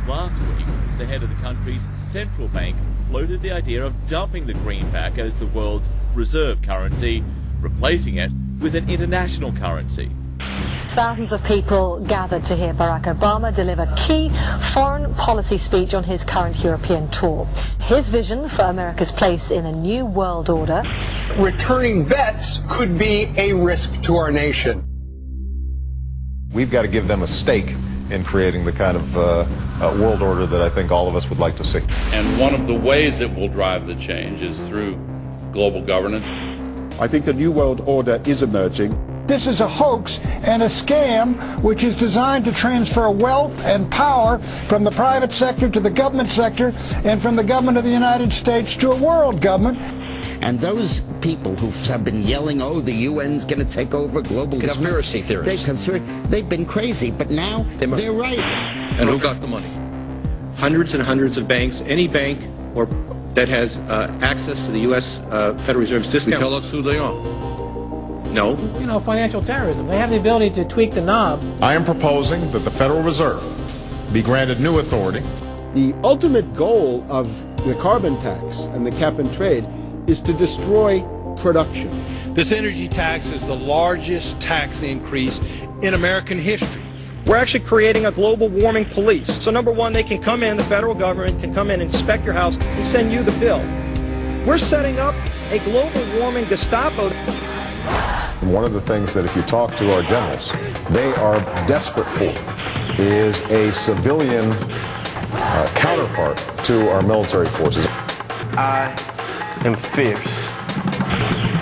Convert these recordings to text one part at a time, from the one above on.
Last week, the head of the country's central bank floated the idea of dumping the greenback as the world's reserve currency, replacing it with an international currency. Thousands of people gathered to hear Barack Obama deliver key foreign policy speech on his current European tour. His vision for America's place in a new world order. Returning vets could be a risk to our nation. We've got to give them a stake in creating the kind of world order that I think all of us would like to see. And one of the ways it will drive the change is through global governance. I think a new world order is emerging. This is a hoax and a scam which is designed to transfer wealth and power from the private sector to the government sector and from the government of the United States to a world government. And those people who have been yelling, oh, the UN's going to take over global conspiracy theorists. They've been crazy, but now they're right. And who got the money? Hundreds and hundreds of banks. Any bank that has access to the U.S. Federal Reserve's discount. Tell us who they are. No. You know, financial terrorism. They have the ability to tweak the knob. I am proposing that the Federal Reserve be granted new authority. The ultimate goal of the carbon tax and the cap and trade is to destroy production. This energy tax is the largest tax increase in American history. We're actually creating a global warming police. So number one, they can come in, the federal government can come in and inspect your house and send you the bill. We're setting up a global warming Gestapo. One of the things that if you talk to our generals, they are desperate for is a civilian counterpart to our military forces. I am fierce.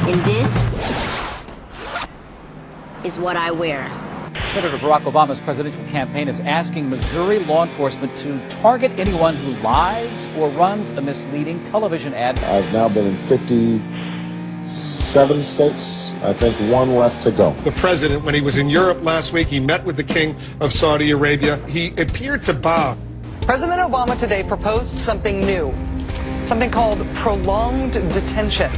And this is what I wear. Senator Barack Obama's presidential campaign is asking Missouri law enforcement to target anyone who lies or runs a misleading television ad. I've now been in 57 states. I think one left to go. The president, when he was in Europe last week, he met with the king of Saudi Arabia. He appeared to bow. President Obama today proposed something new, something called prolonged detention.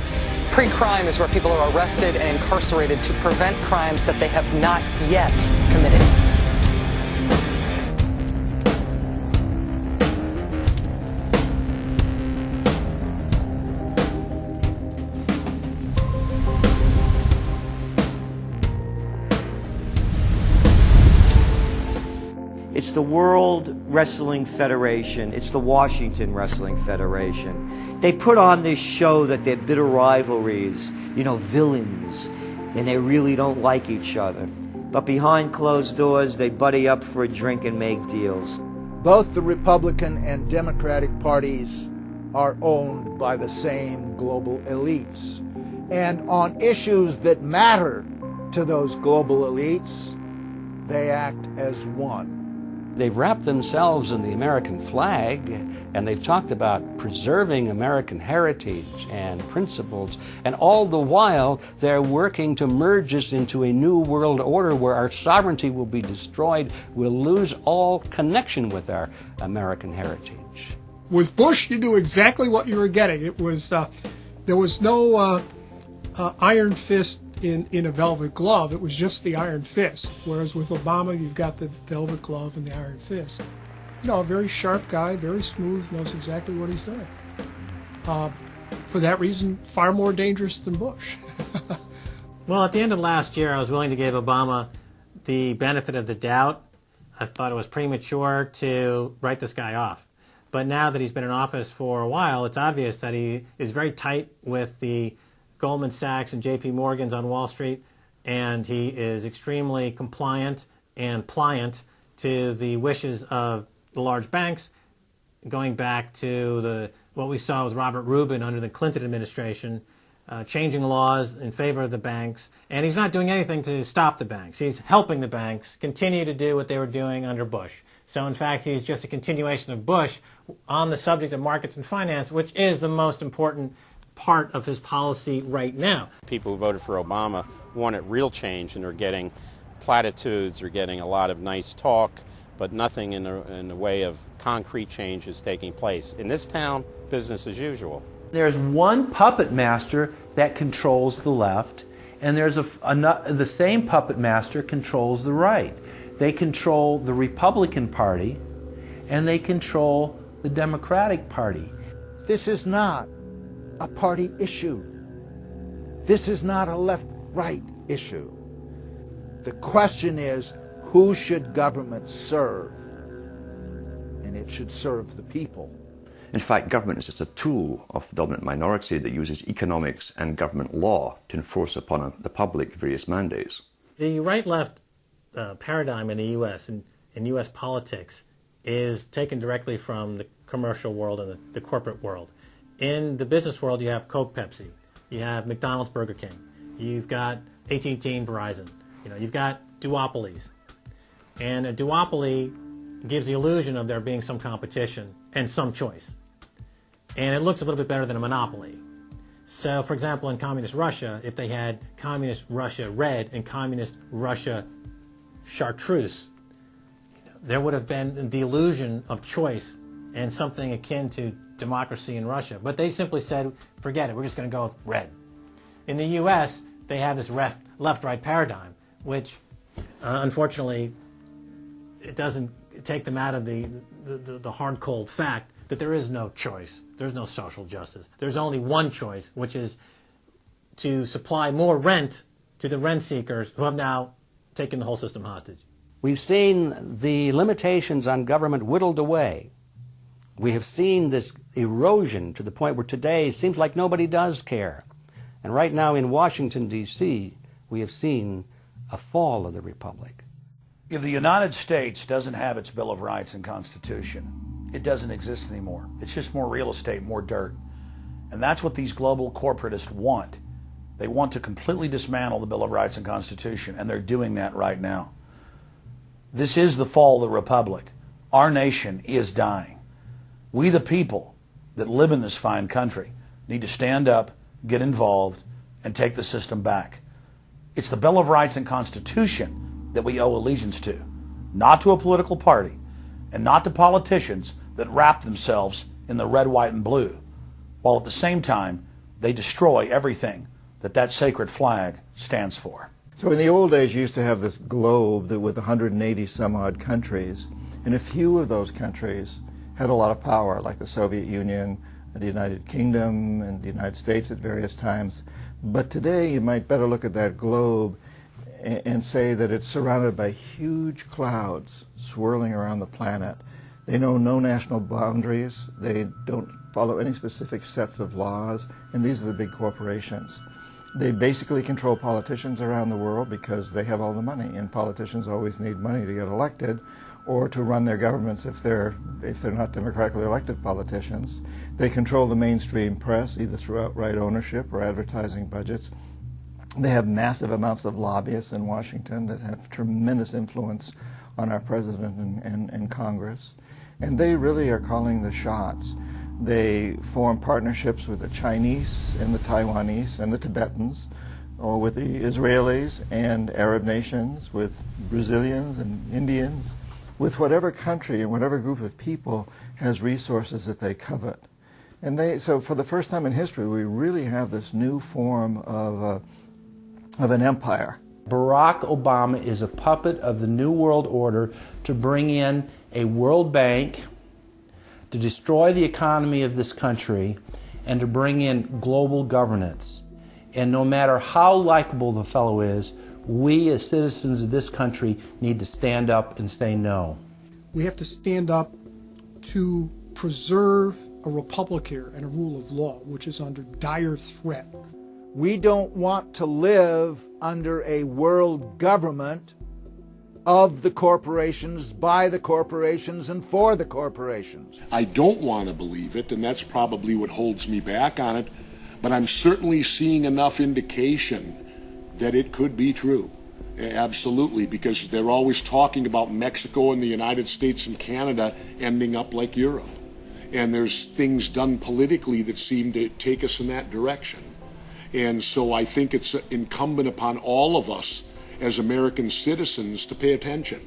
Pre-crime is where people are arrested and incarcerated to prevent crimes that they have not yet committed. It's the World Wrestling Federation. It's the Washington Wrestling Federation. They put on this show that they're bitter rivalries, you know, villains, and they really don't like each other. But behind closed doors, they buddy up for a drink and make deals. Both the Republican and Democratic parties are owned by the same global elites. And on issues that matter to those global elites, they act as one. They've wrapped themselves in the American flag, and they've talked about preserving American heritage and principles, and all the while they're working to merge us into a new world order where our sovereignty will be destroyed. We'll lose all connection with our American heritage. With Bush, you knew exactly what you were getting. It was there was no iron fist in a velvet glove. It was just the iron fist. Whereas with Obama, you've got the velvet glove and the iron fist. You know, a very sharp guy, very smooth, knows exactly what he's doing. For that reason, far more dangerous than Bush. Well, at the end of last year, I was willing to give Obama the benefit of the doubt. I thought it was premature to write this guy off. But now that he's been in office for a while, it's obvious that he is very tight with the Goldman Sachs and JP Morgan's on Wall Street, and he is extremely compliant and pliant to the wishes of the large banks, going back to what we saw with Robert Rubin under the Clinton administration, changing laws in favor of the banks, and he's not doing anything to stop the banks. He's helping the banks continue to do what they were doing under Bush. So in fact, he's just a continuation of Bush on the subject of markets and finance, which is the most important part of his policy right now. People who voted for Obama wanted real change, and they're getting platitudes, they're getting a lot of nice talk, but nothing in the way of concrete change is taking place. In this town, business as usual. There's one puppet master that controls the left, and there's the same puppet master controls the right. They control the Republican Party, and they control the Democratic Party. This is not a party issue. This is not a left-right issue. The question is, who should government serve? And it should serve the people. In fact, government is just a tool of the dominant minority that uses economics and government law to enforce upon the public various mandates. The right-left paradigm in the U.S. and in U.S. politics is taken directly from the commercial world and the corporate world. In the business world, you have Coke, Pepsi. You have McDonald's, Burger King. You've got AT&T and Verizon. You've got duopolies. And a duopoly gives the illusion of there being some competition and some choice. And it looks a little bit better than a monopoly. So, for example, in Communist Russia, if they had Communist Russia Red and Communist Russia Chartreuse, there would have been the illusion of choice and something akin to democracy in Russia. But they simply said, forget it, we're just going to go with red. In the U.S., they have this left-right paradigm, which, unfortunately, it doesn't take them out of the hard, cold fact that there is no choice. There's no social justice. There's only one choice, which is to supply more rent to the rent seekers who have now taken the whole system hostage. We've seen the limitations on government whittled away. We have seen this erosion to the point where today it seems like nobody does care. And right now in Washington, D.C., we have seen a fall of the republic. If the United States doesn't have its Bill of Rights and Constitution, it doesn't exist anymore. It's just more real estate, more dirt. And that's what these global corporatists want. They want to completely dismantle the Bill of Rights and Constitution, and they're doing that right now. This is the fall of the republic. Our nation is dying. We, the people that live in this fine country, need to stand up, get involved, and take the system back. It's the Bill of Rights and Constitution that we owe allegiance to, not to a political party, and not to politicians that wrap themselves in the red, white, and blue, while at the same time they destroy everything that sacred flag stands for. So in the old days, you used to have this globe that with 180 some odd countries, and a few of those countries had a lot of power, like the Soviet Union, the United Kingdom, and the United States at various times. But today, you might better look at that globe and say that it's surrounded by huge clouds swirling around the planet. They know no national boundaries. They don't follow any specific sets of laws, and these are the big corporations. They basically control politicians around the world because they have all the money, and politicians always need money to get elected or to run their governments if they're not democratically elected politicians. They control the mainstream press, either through outright ownership or advertising budgets. They have massive amounts of lobbyists in Washington that have tremendous influence on our president and Congress. And they really are calling the shots. They form partnerships with the Chinese and the Taiwanese and the Tibetans, or with the Israelis and Arab nations, with Brazilians and Indians, with whatever country and whatever group of people has resources that they covet. And so for the first time in history, we really have this new form of an empire. Barack Obama is a puppet of the New World Order to bring in a World Bank, to destroy the economy of this country, and to bring in global governance. And no matter how likable the fellow is, we as citizens of this country need to stand up and say no. We have to stand up to preserve a republic here and a rule of law, which is under dire threat. We don't want to live under a world government of the corporations, by the corporations, and for the corporations. I don't want to believe it, and that's probably what holds me back on it, but I'm certainly seeing enough indication that it could be true. Absolutely, because they're always talking about Mexico and the United States and Canada ending up like Europe. And there's things done politically that seem to take us in that direction. And so I think it's incumbent upon all of us as American citizens to pay attention.